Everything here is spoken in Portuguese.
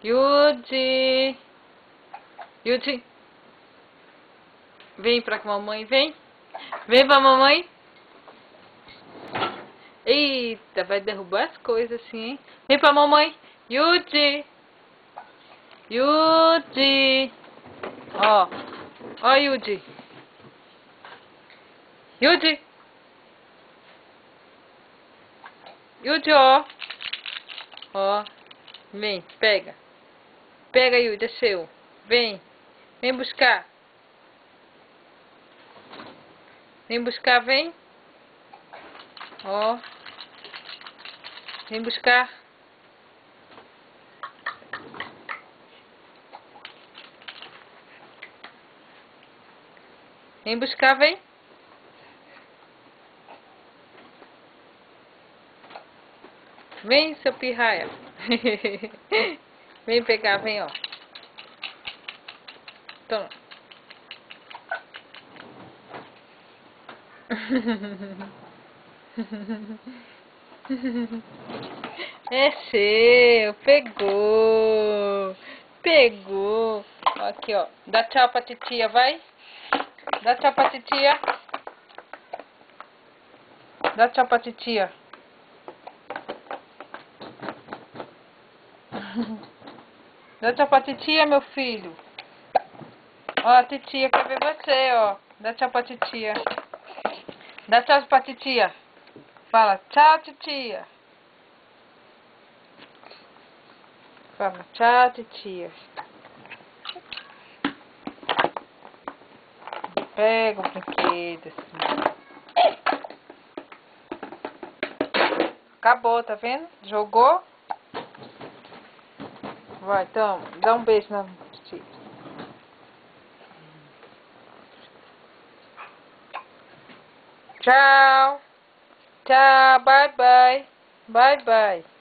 Yudi. Yudi. Vem pra mamãe, vem. Vem pra mamãe. Eita, vai derrubar as coisas assim, hein? Vem pra mamãe. Yudi. Yudi. Ó. Ó, Yudi. Yudi. Yudi, ó. Ó. Vem, pega. Pega, Yudi, é seu. Vem. Vem buscar. Vem buscar, vem. Ó. Vem buscar. Vem buscar, vem. Vem, seu pirraia. Vem pegar, vem, ó. Toma. É seu, pegou. Pegou. Aqui, ó. Dá tchau pra titia, vai. Dá tchau pra titia. Dá tchau pra titia. Dá tchau pra titia, meu filho. Ó, a titia quer ver você, ó. Dá tchau pra titia. Dá tchau pra titia. Fala, tchau, titia. Fala, tchau, titia. Pega o brinquedo assim. Acabou, tá vendo? Jogou. Vai, então, dá um beijo na titia. Tchau. Tchau, bye bye. Bye bye.